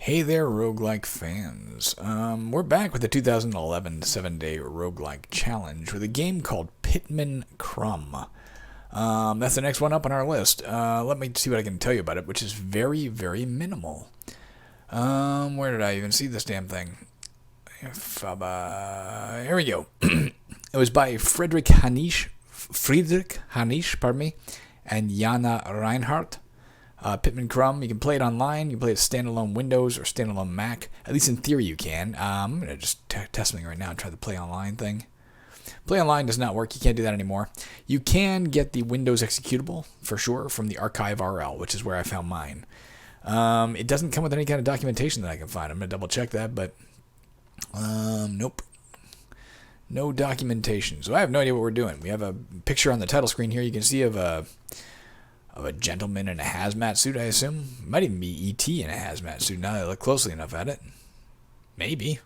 Hey there, roguelike fans. We're back with the 2011 7-day roguelike challenge with a game called Pitman Krumb. That's the next one up on our list. Let me see what I can tell you about it, which is very, very minimal. Where did I even see this damn thing? Here we go. It was by Friedrich Hanisch, pardon me, and Jana Reinhardt. Pitman Krumb, you can play it online, you can play it standalone Windows or standalone Mac. At least in theory you can. I'm going to just test something right now and try the play online thing. Play online does not work, you can't do that anymore. You can get the Windows executable, for sure, from the archive RL, which is where I found mine. It doesn't come with any kind of documentation that I can find. I'm going to double check that, but nope. No documentation. So I have no idea what we're doing. We have a picture on the title screen here you can see of a gentleman in a hazmat suit, I assume. Might even be E.T. in a hazmat suit now that I look closely enough at it. Maybe.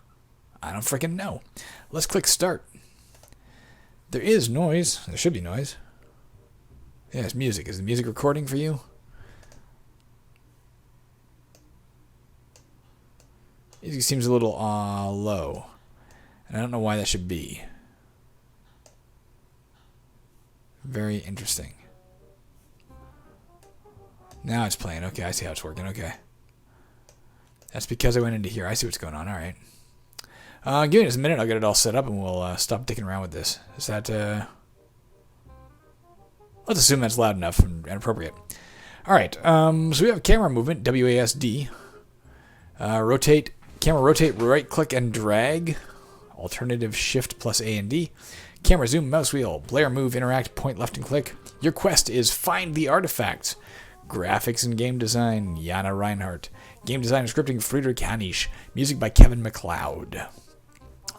I don't freaking know. Let's click start. There is noise. There should be noise. Yeah, it's music. Is the music recording for you? Music seems a little low. And I don't know why that should be. Very interesting. Now it's playing. Okay, I see how it's working. Okay. That's because I went into here. I see what's going on. All right. Give me just a minute. I'll get it all set up and we'll stop dicking around with this. Is that... Let's assume that's loud enough and appropriate. All right. So we have camera movement, WASD. Rotate. Camera rotate, right click and drag. Alternative shift plus A and D. Camera zoom, mouse wheel. Player move, interact, point left and click. Your quest is find the artifacts. Graphics and game design, Jana Reinhardt. Game design and scripting, Friedrich Hanisch. Music by Kevin MacLeod.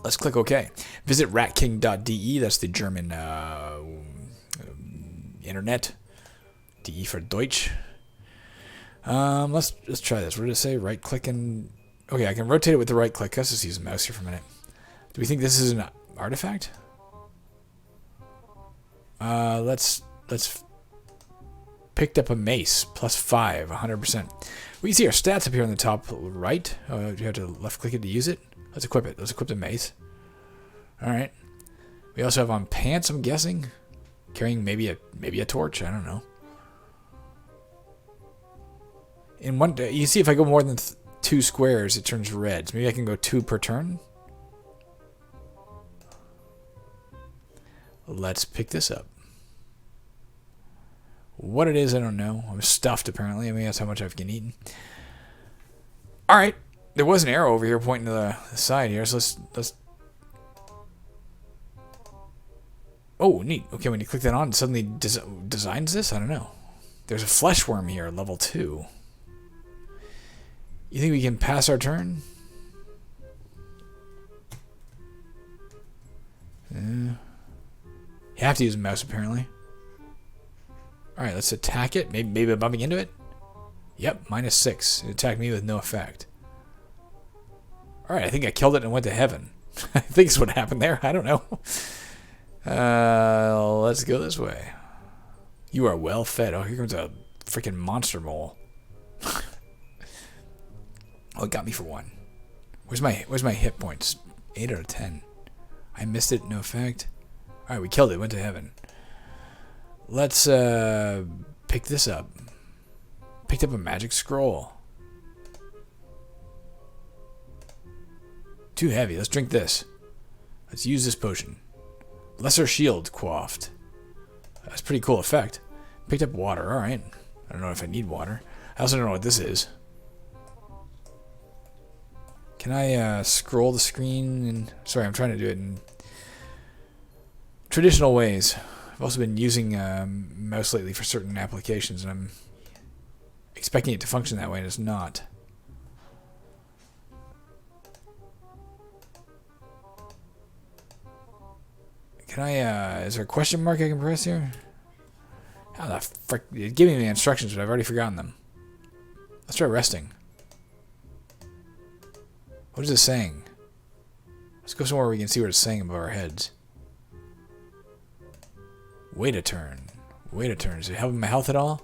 Let's click OK. Visit ratking.de. That's the German internet. DE for Deutsch. Let's try this. What did it say? Right click and... Okay, I can rotate it with the right click. Let's just use the mouse here for a minute. Do we think this is an artifact? Let's picked up a mace, +5, 100%. We can see our stats up here on the top right. Oh, you have to left click it to use it. Let's equip it. Let's equip the mace. All right. We also have on pants, I'm guessing, carrying maybe a torch. I don't know. In one, you see if I go more than 2 squares, it turns red. So maybe I can go 2 per turn. Let's pick this up. What it is, I don't know. I'm stuffed, apparently. I mean, that's how much I've been eating. All right. There was an arrow over here pointing to the side here, so let's... Oh, neat. Okay, when you click that on, it suddenly designs this? I don't know. There's a flesh worm here, level 2. You think we can pass our turn? You have to use a mouse, apparently. Alright, let's attack it. Maybe bumping into it? Yep, -6. It attacked me with no effect. Alright, I think I killed it and went to heaven. I think that's what happened there. I don't know. Let's go this way. You are well fed. Oh, here comes a freaking monster mole. Oh, it got me for 1. Where's my hit points? 8 out of 10. I missed it, no effect. Alright, we killed it, went to heaven. Let's pick this up. Picked up a magic scroll. Too heavy. Let's drink this. Let's use this potion. Lesser shield quaffed. That's a pretty cool effect. Picked up water. Alright. I don't know if I need water. I also don't know what this is. Can I scroll the screen? And sorry, I'm trying to do it in traditional ways. I've also been using mouse lately for certain applications, and I'm expecting it to function that way, and it's not. Can I, is there a question mark I can press here? How the frick? It's giving me instructions, but I've already forgotten them. Let's try resting. What is it saying? Let's go somewhere where we can see what it's saying above our heads. Wait a turn. Wait a turn. Is it helping my health at all?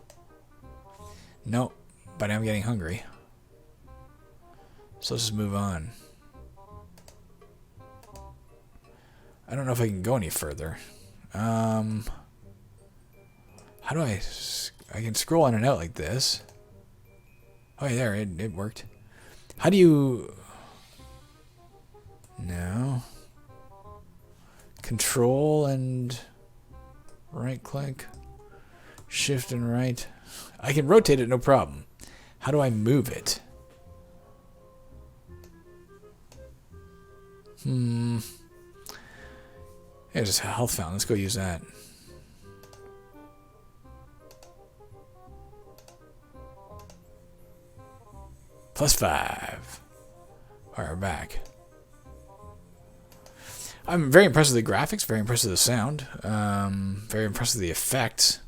Nope. But I'm getting hungry. So let's just move on. I don't know if I can go any further. How do I can scroll in and out like this. Oh, yeah, there, it worked. How do you... No. Control and right click. Shift and right. I can rotate it, no problem. How do I move it? There's a health fountain. Let's go use that. +5. Alright, we're back. I'm very impressed with the graphics, very impressed with the sound, very impressed with the effects.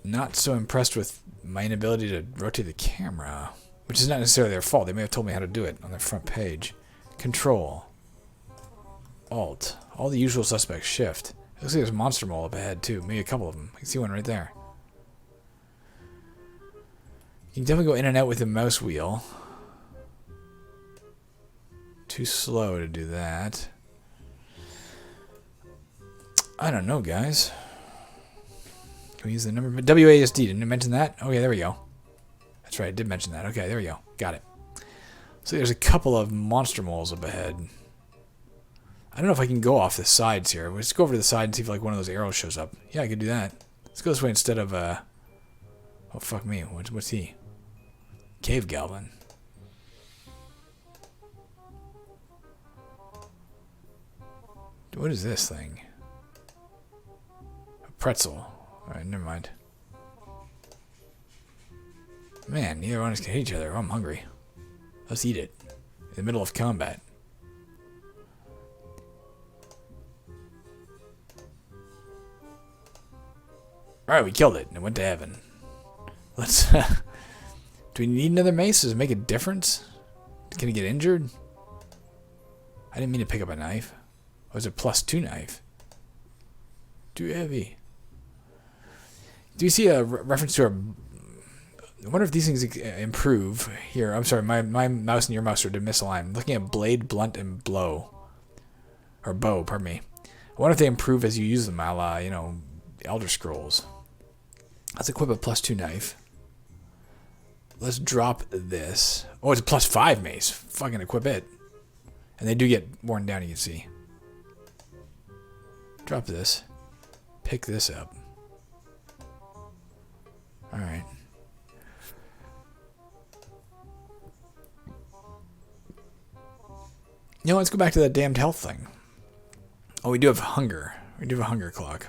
Not so impressed with my inability to rotate the camera, which is not necessarily their fault. They may have told me how to do it on their front page. Control. Alt. All the usual suspects. Shift. It looks like there's a monster mole up ahead, too. Maybe a couple of them. I can see one right there. You can definitely go in and out with the mouse wheel. Too slow to do that. I don't know, guys. Can we use the number? WASD, didn't I mention that? Okay, there we go. That's right, I did mention that. Okay, there we go. Got it. So there's a couple of monster moles up ahead. I don't know if I can go off the sides here. Let's go over to the side and see if like one of those arrows shows up. Yeah, I could do that. Let's go this way instead of oh fuck me. What's he? Cave Goblin. What is this thing? A pretzel. Alright, never mind. Man, neither one of us can hit each other. Oh, I'm hungry. Let's eat it. In the middle of combat. Alright, we killed it and it went to heaven. Let's... do we need another mace? Does it make a difference? Can it get injured? I didn't mean to pick up a knife. Oh, it's a +2 knife. Too heavy. Do you see a reference to a... I wonder if these things improve. Here, I'm sorry, my mouse and your mouse are misaligned. I'm looking at blade, blunt, and blow. Or bow, pardon me. I wonder if they improve as you use them, a la, you know, Elder Scrolls. Let's equip a +2 knife. Let's drop this. Oh, it's a +5 mace. Fucking equip it. And they do get worn down, you can see. Drop this. Pick this up. Alright. You know, let's go back to that damned health thing. Oh, we do have hunger. We do have a hunger clock.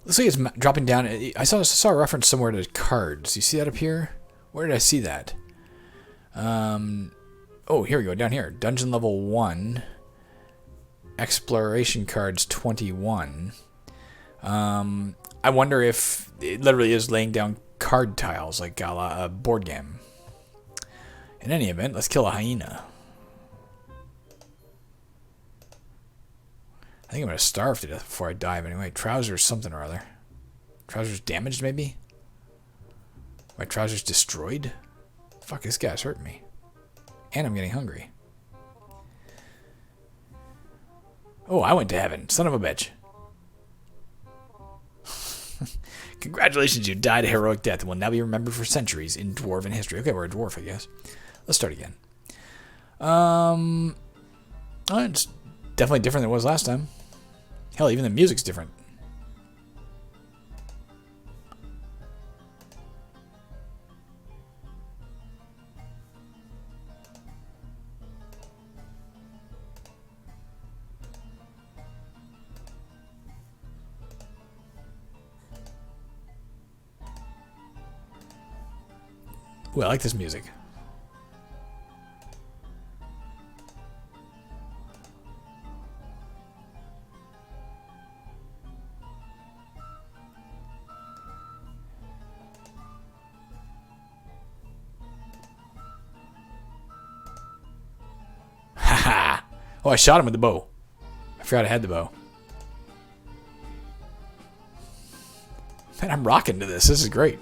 Looks like it's dropping down. I saw a reference somewhere to cards. You see that up here? Where did I see that? Oh, here we go. Down here. Dungeon level 1. Exploration cards 21. I wonder if it literally is laying down card tiles like a board game. In any event, let's kill a hyena. I think I'm going to starve to death before I die, but anyway. Trousers something or other. Trousers damaged, maybe? My trousers destroyed? Fuck, this guy's hurting me. And I'm getting hungry. Oh, I went to heaven. Son of a bitch. Congratulations, you died a heroic death and will now be remembered for centuries in dwarven history. Okay, we're a dwarf, I guess. Let's start again. Oh, it's definitely different than it was last time. Hell, even the music's different. Ooh, I like this music. Oh, I shot him with the bow. I forgot I had the bow. Man, I'm rocking to this. This is great.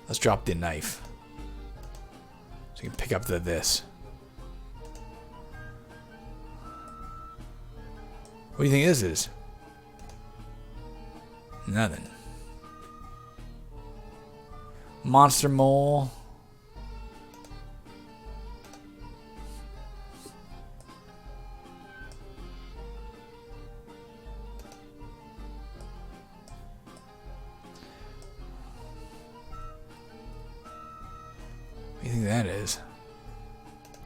Let's drop the knife. So you can pick up this. What do you think this is? Nothing. Monster mole. What do you think that is?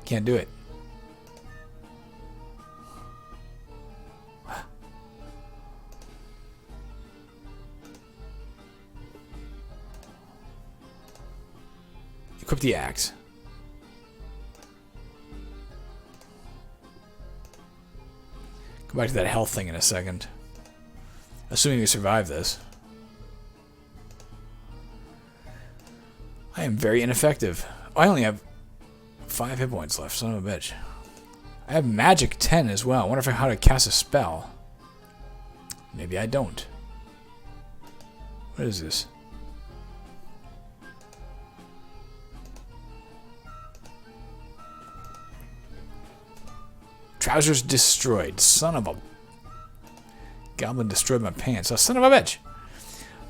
Can't do it. Equip the axe. Go back to that health thing in a second. Assuming we survive this. I am very ineffective. I only have 5 hit points left, son of a bitch. I have magic 10 as well. I wonder if I know how to cast a spell. Maybe I don't. What is this? Trousers destroyed. Son of a... Goblin destroyed my pants. Oh, son of a bitch.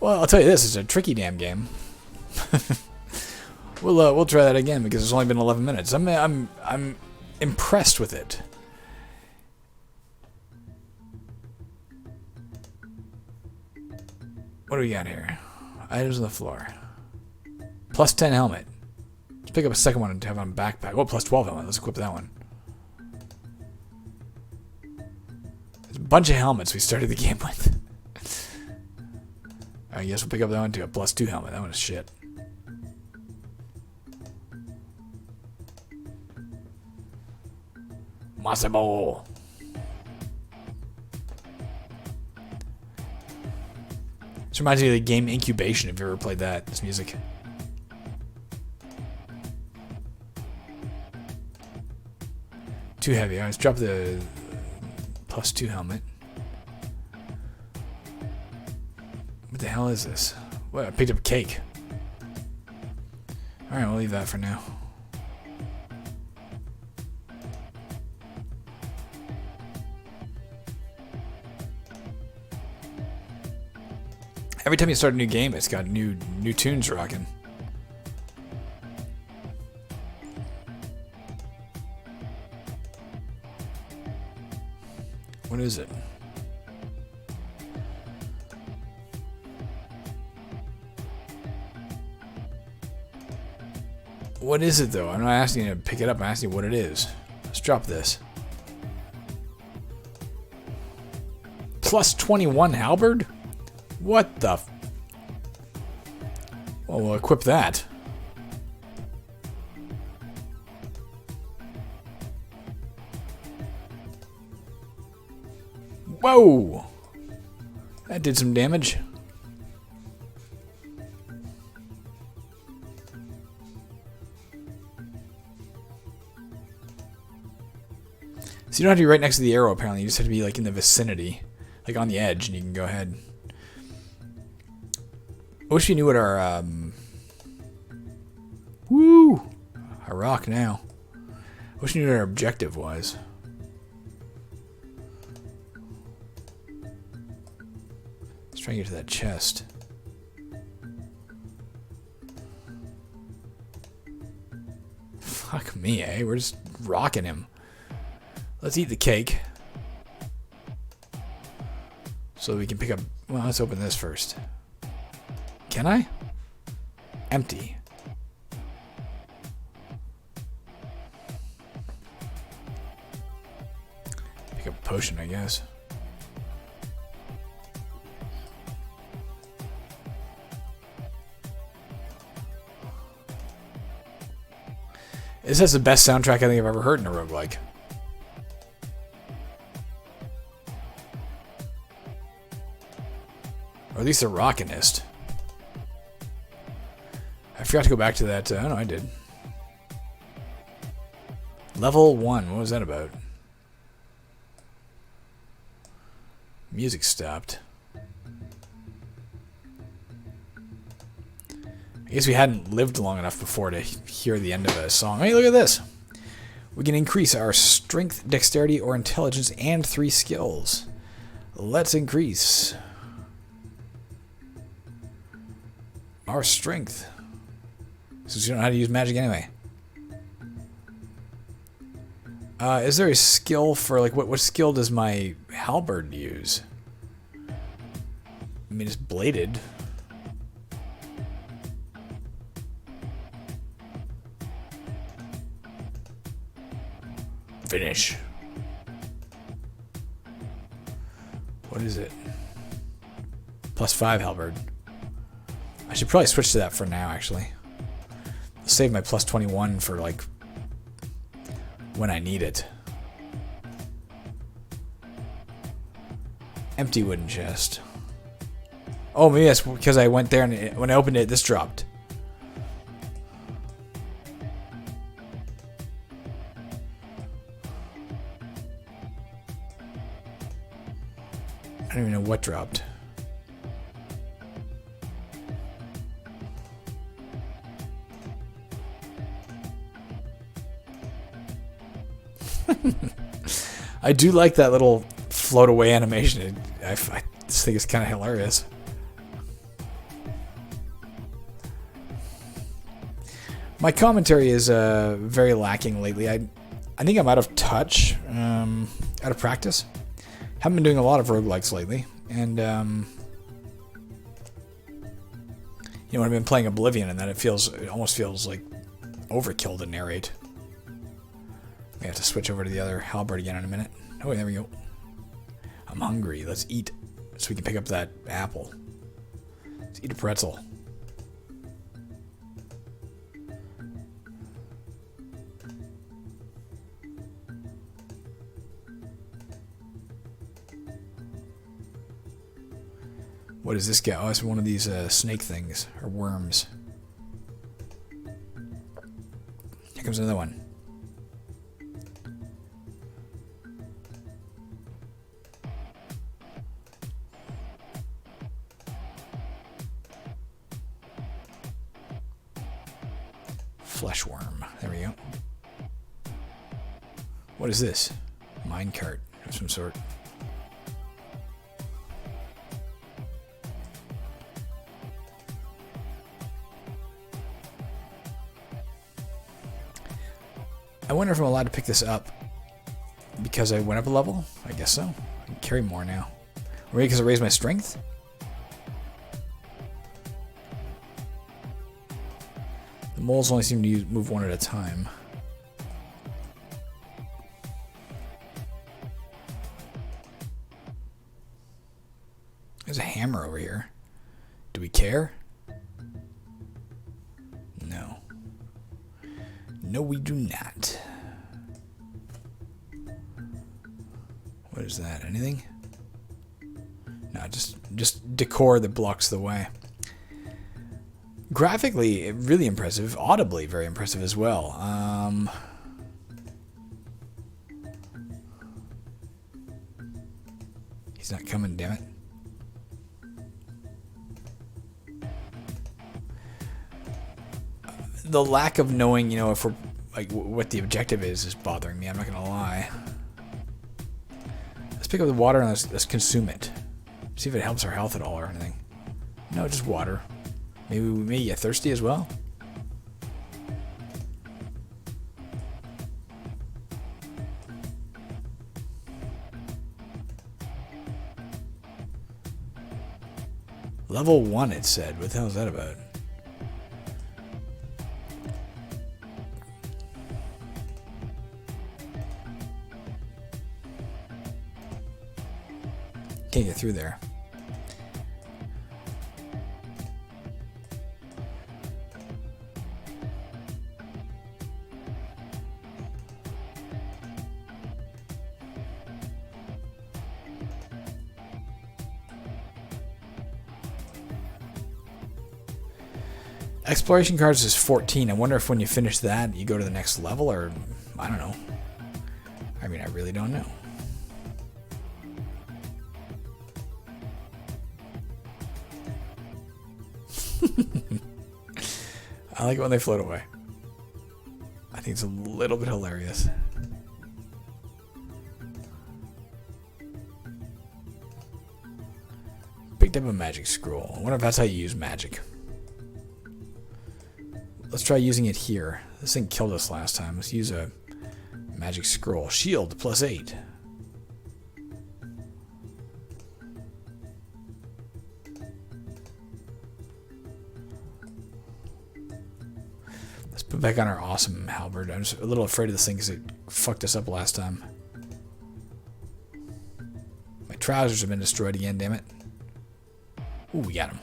Well, I'll tell you this. It's a tricky damn game. We'll try that again because it's only been 11 minutes. I'm impressed with it. What do we got here? Items on the floor. Plus 10 helmet. Let's pick up a second one and have on backpack. Oh, plus 12 helmet. Let's equip that one. There's a bunch of helmets we started the game with. I guess we'll pick up that one too. A plus 2 helmet. That one is shit. Masabo. This reminds me of the game Incubation, if you ever played that. This music. Too heavy. Alright, let's drop the plus 2 helmet. What the hell is this? What? I picked up a cake. Alright, we'll leave that for now. Every time you start a new game, it's got new tunes rocking. What is it? What is it though? I'm not asking you to pick it up, I'm asking you what it is. Let's drop this. Plus 21 halberd? What the f... Well, we'll equip that. Whoa! That did some damage. So you don't have to be right next to the arrow, apparently. You just have to be like in the vicinity. Like on the edge, and you can go ahead. I wish we knew what our, Woo! I rock now. I wish we knew what our objective was. Let's try and get to that chest. Fuck me, eh? We're just rocking him. Let's eat the cake. So we can pick up... Well, let's open this first. Can I? Empty. Pick up a potion, I guess. This has the best soundtrack I think I've ever heard in a roguelike. Or at least the rockinest. I forgot to go back to that. Oh, no, I did. Level 1. What was that about? Music stopped. I guess we hadn't lived long enough before to hear the end of a song. Hey, look at this. We can increase our strength, dexterity, or intelligence and 3 skills. Let's increase our strength. Since you don't know how to use magic anyway. Is there a skill for, like, what skill does my halberd use? I mean, it's bladed. Finish. What is it? +5 halberd. I should probably switch to that for now, actually. I'll save my +21 for, like, when I need it. Empty wooden chest. Oh, maybe that's because I went there and when I opened it, this dropped. I don't even know what dropped. I do like that little float away animation. I just think it's kind of hilarious. My commentary is very lacking lately. I think I'm out of touch, out of practice. Haven't been doing a lot of roguelikes lately, and you know, when I've been playing Oblivion, and then it almost feels like overkill to narrate. We have to switch over to the other halberd again in a minute. Oh, there we go. I'm hungry. Let's eat so we can pick up that apple. Let's eat a pretzel. What is this guy? Oh, it's one of these snake things, or worms. Here comes another one. Flesh worm. There we go. What is this? Minecart of some sort. I wonder if I'm allowed to pick this up because I went up a level. I guess so. I can carry more now. Or maybe because I raised my strength? The moles only seem to move one at a time. There's a hammer over here. Do we care? No. No, we do not. What is that? Anything? No, just decor that blocks the way. Graphically, really impressive. Audibly, very impressive as well. He's not coming, damn it. The lack of knowing, you know, if we're like what the objective is bothering me. I'm not gonna lie. Let's pick up the water and let's consume it. See if it helps our health at all or anything. No, just water. Maybe we may get thirsty as well. Level 1, it said. What the hell is that about? Can't get through there. Exploration cards is 14. I wonder if when you finish that, you go to the next level, or I don't know. I mean, I really don't know. I like it when they float away. I think it's a little bit hilarious. Picked up a magic scroll. I wonder if that's how you use magic. Let's try using it here. This thing killed us last time. Let's use a magic scroll. Shield +8. Let's put back on our awesome halberd. I'm just a little afraid of this thing because it fucked us up last time. My trousers have been destroyed again, damn it. Ooh, we got him.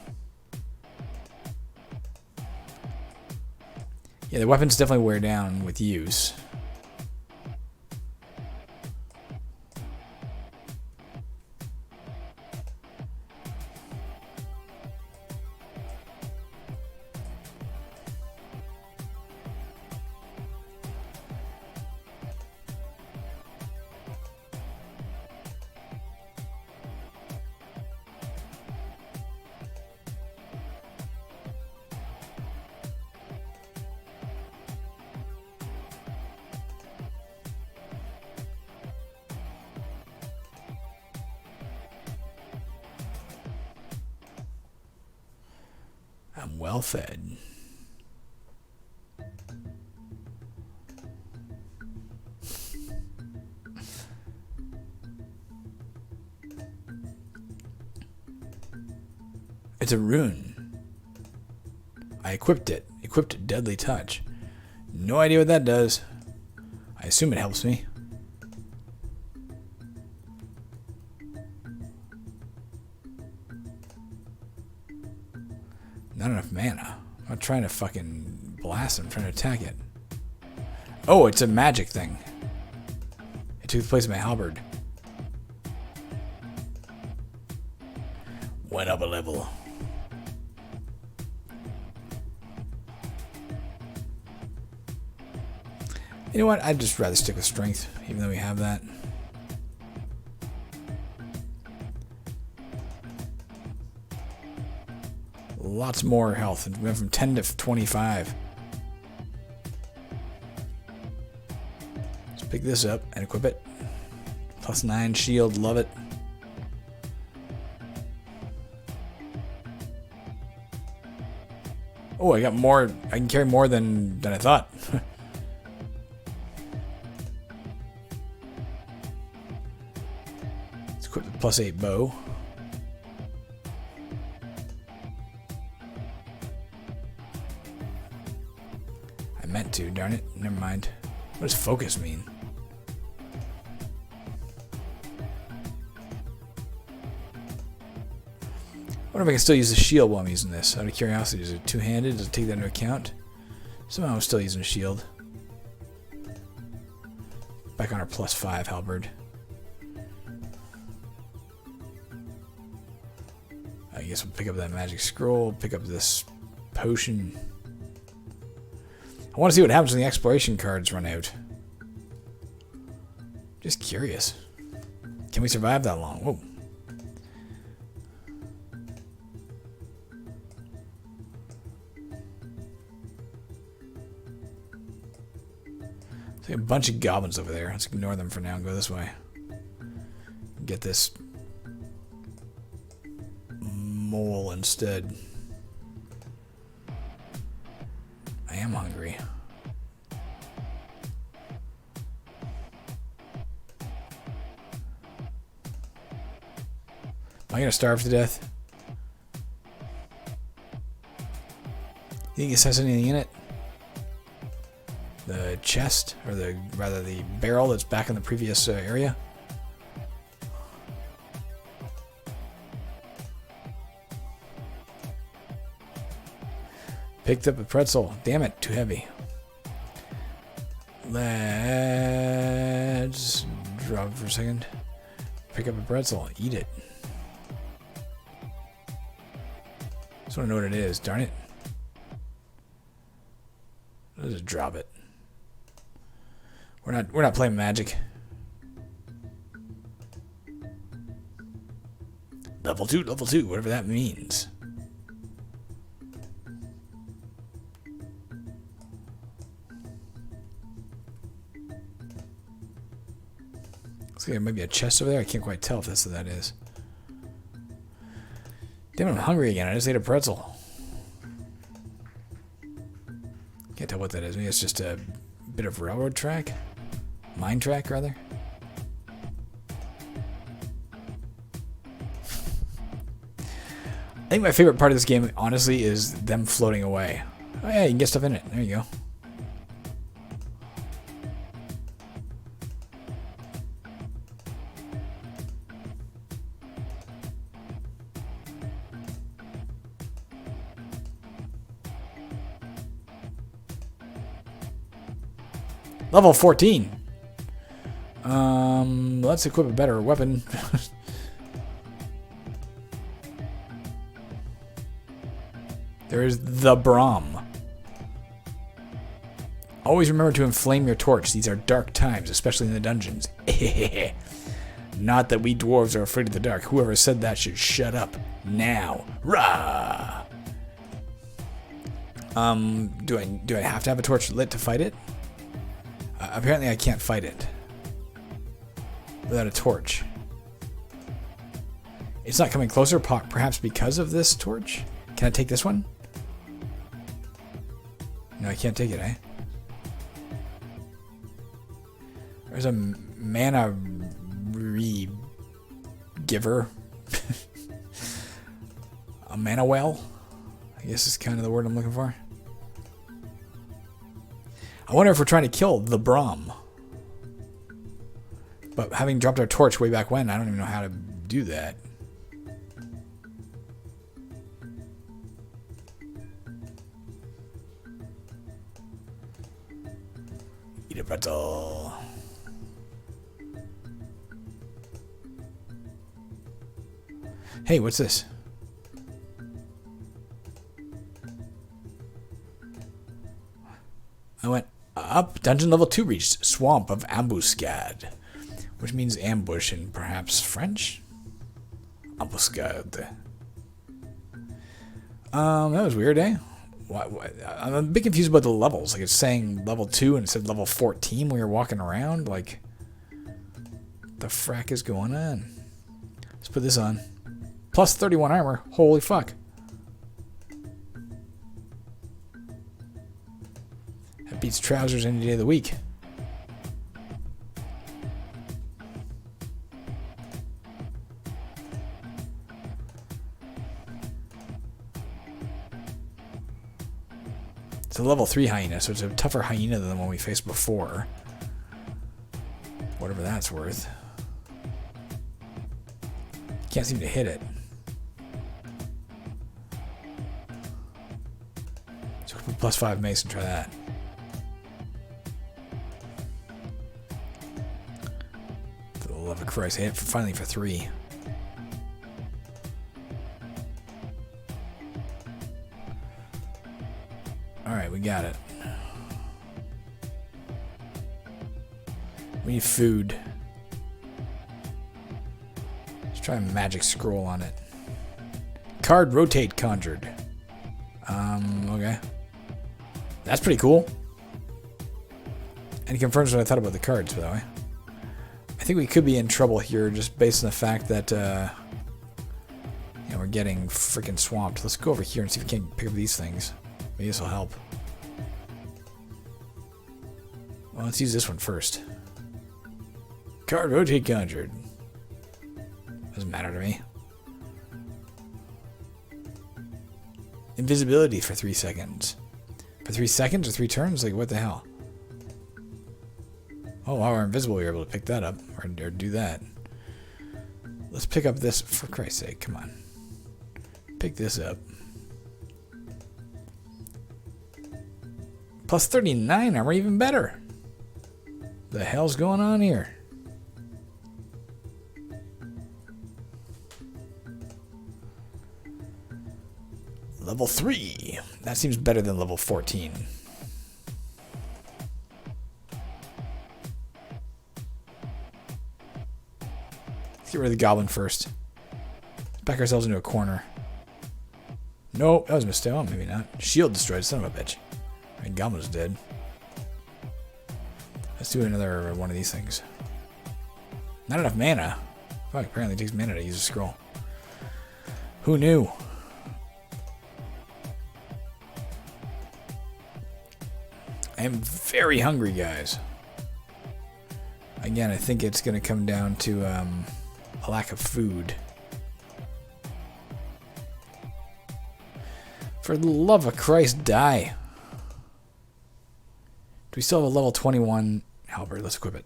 Yeah, the weapons definitely wear down with use. I'm well fed. It's a rune. I equipped it. Equipped Deadly Touch. No idea what that does. I assume it helps me. Not enough mana. I'm not trying to fucking blast it. I'm trying to attack it. Oh, it's a magic thing. It took the place of my halberd. Went up a level. You know what? I'd just rather stick with strength, even though we have that. Lots more health. It went from 10 to 25. Let's pick this up and equip it. +9 shield. Love it. Oh, I got more. I can carry more than I thought. Let's equip the +8 bow. I meant to, darn it. Never mind. What does focus mean? I wonder if I can still use the shield while I'm using this. Out of curiosity, is it two-handed? Does it take that into account? Somehow I'm still using a shield. Back on our +5 halberd. I guess we'll pick up that magic scroll, pick up this potion. I want to see what happens when the exploration cards run out. Just curious. Can we survive that long? Whoa. There's a bunch of goblins over there. Let's ignore them for now and go this way. Get this mole instead. I am hungry. Am I gonna starve to death? You think this has anything in it? The chest, or the barrel that's back in the previous area? Picked up a pretzel. Damn it, too heavy. Let's drop it for a second. Pick up a pretzel. Eat it. Just want to know what it is. Darn it. Let's just drop it. We're not playing magic. Level 2, whatever that means. Looks like there might be a chest over there. I can't quite tell if that's what that is. Damn, I'm hungry again. I just ate a pretzel. Can't tell what that is. Maybe it's just a bit of railroad track? Mine track, rather? I think my favorite part of this game, honestly, is them floating away. Oh yeah, you can get stuff in it. There you go. Level 14. Let's equip a better weapon. There's the Brahm. Always remember to inflame your torch. These are dark times, especially in the dungeons. Not that we dwarves are afraid of the dark. Whoever said that should shut up now. Rah! Do I have to have a torch lit to fight it? Apparently I can't fight it without a torch. It's not coming closer, perhaps because of this torch? Can I take this one? No, I can't take it, eh? There's a mana giver. A mana well? I guess is kind of the word I'm looking for. I wonder if we're trying to kill the Brahm. But having dropped our torch way back when, I don't even know how to do that. Eat a pretzel. Hey, what's this? I went up. Dungeon level 2 reached. Swamp of Ambuscade. Which means ambush in perhaps French? Ambuscade. That was weird, eh? I'm a bit confused about the levels. Like, it's saying level 2 and it said level 14 when you're walking around. Like, the frack is going on? Let's put this on. Plus 31 armor. Holy fuck. That beats trousers any day of the week. It's a level 3 hyena, so it's a tougher hyena than the one we faced before. Whatever that's worth. Can't seem to hit it. So we'll put plus 5 mace and try that. For the love of Christ, I hit it finally for 3. Alright, we got it. We need food. Let's try a magic scroll on it. Card rotate conjured. Okay. That's pretty cool. And it confirms what I thought about the cards, by the way. I think we could be in trouble here just based on the fact that we're getting freaking swamped. Let's go over here and see if we can pick up these things. Maybe this will help. Well, let's use this one first. Card rotate conjured. Doesn't matter to me. Invisibility for 3 seconds. For 3 seconds or 3 turns? Like, what the hell? Oh, while we're invisible, we're able to pick that up. Or do that. Let's pick up this. For Christ's sake, come on. Pick this up. Plus 39 armor, even better. The hell's going on here? Level 3. That seems better than level 14. Let's get rid of the goblin first. Let's back ourselves into a corner. Nope, that was a mistake. Oh, maybe not. Shield destroyed, son of a bitch. And goblin's dead. Let's do another one of these things. Not enough mana. Fuck, apparently it takes mana to use a scroll. Who knew? I am very hungry, guys. Again, I think it's going to come down to a lack of food. For the love of Christ, die. Do we still have a level 21 halberd? Let's equip it.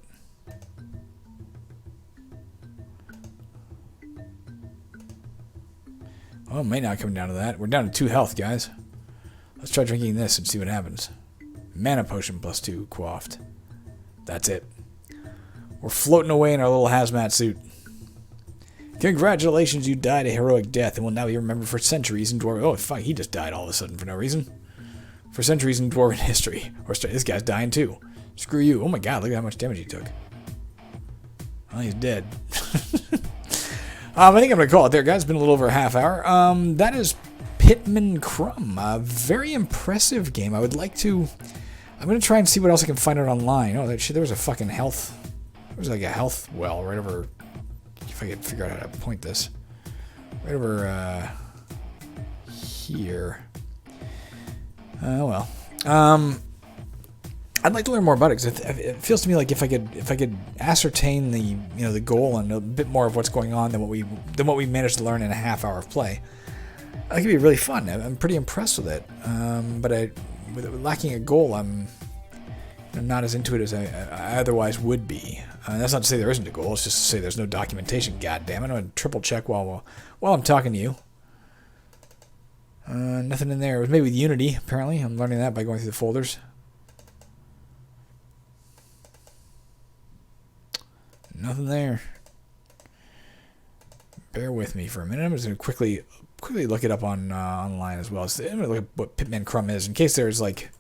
Oh, it may not come down to that. We're down to 2 health, guys. Let's try drinking this and see what happens. Mana potion +2 quaffed. That's it. We're floating away in our little hazmat suit. Congratulations, you died a heroic death and will now be remembered for centuries in Dwarven... Oh, fuck, he just died all of a sudden for no reason. For centuries in Dwarven history. Or this guy's dying too. Screw you. Oh my god, look at how much damage he took. Oh, he's dead. I think I'm going to call it there, guys. It's been a little over a half hour. That is Pitman Krumb. A very impressive game. I would like to... I'm going to try and see what else I can find out online. Oh, there was a fucking health... There was like a health well right over... If I could figure out how to point this. Right over here. Oh well. I'd like to learn more about it because it feels to me like if I could ascertain the the goal and a bit more of what's going on than what we managed to learn in a half hour of play, it could be really fun. I'm pretty impressed with it. But with lacking a goal, I'm not as into it as I otherwise would be. That's not to say there isn't a goal. It's just to say there's no documentation. God damn it! I'm gonna triple check while I'm talking to you. Nothing in there. It was made with Unity. Apparently, I'm learning that by going through the folders. Nothing there. Bear with me for a minute. I'm just gonna quickly look it up on online as well. So I'm gonna look at what Pitman Krumb is in case there's like.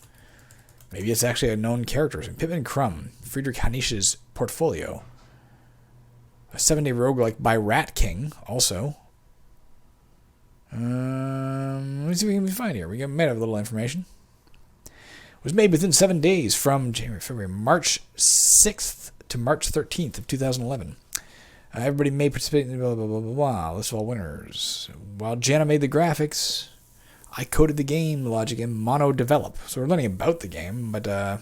Maybe it's actually a known character. Pitman Krumb, Friedrich Hanisch's portfolio. A 7-day roguelike by Rat King, also. Let me see what we can find here. We might have a little information. It was made within 7 days from March 6th to March 13th of 2011. Everybody may participate in blah, blah, blah, blah, blah. List of all winners. While Jana made the graphics... I coded the game logic in Mono Develop. So we're learning about the game, but there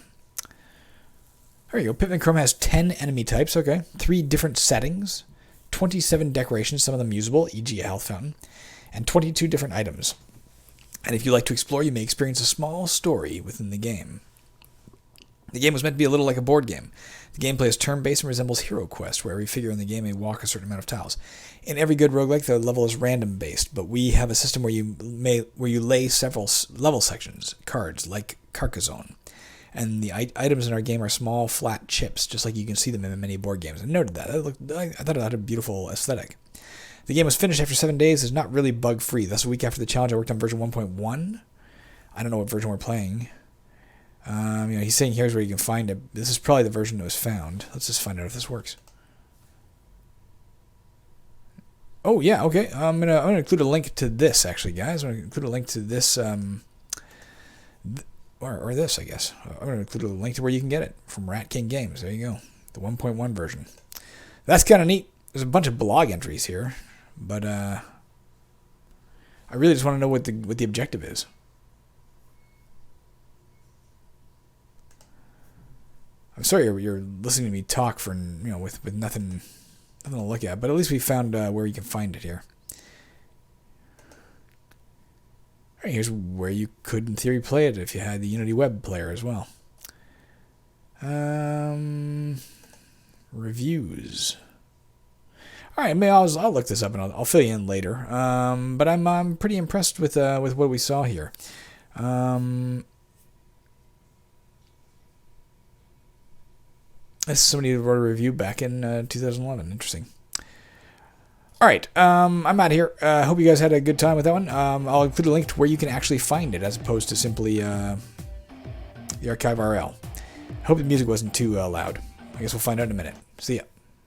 you go. Pitman Krumb has 10 enemy types, okay. 3 different settings, 27 decorations, some of them usable, e.g. a health fountain, and 22 different items. And if you like to explore, you may experience a small story within the game. The game was meant to be a little like a board game. The gameplay is turn-based and resembles Hero Quest, where every figure in the game may walk a certain amount of tiles. In every good roguelike, the level is random-based, but we have a system where you lay several level sections, cards, like Carcassonne. And the items in our game are small, flat chips, just like you can see them in many board games. I noted that. I thought it had a beautiful aesthetic. The game was finished after 7 days. It's not really bug-free. That's a week after the challenge. I worked on version 1.1. I don't know what version we're playing. He's saying here's where you can find it. This is probably the version that was found. Let's just find out if this works. Oh yeah, okay. I'm gonna include a link to this actually, guys. I'm gonna include a link to this, or this, I guess. I'm gonna include a link to where you can get it from Rat King Games. There you go, the 1.1 version. That's kind of neat. There's a bunch of blog entries here, but I really just want to know what the objective is. I'm sorry you're listening to me talk for with nothing to look at, but at least we found where you can find it here. All right, here's where you could, in theory, play it if you had the Unity web player as well. Reviews. All right, I'll look this up and I'll fill you in later. But I'm pretty impressed with what we saw here. This is somebody who wrote a review back in 2011. Interesting. All right, I'm out of here. I hope you guys had a good time with that one. I'll include a link to where you can actually find it as opposed to simply the archive RL. I hope the music wasn't too loud. I guess we'll find out in a minute. See ya.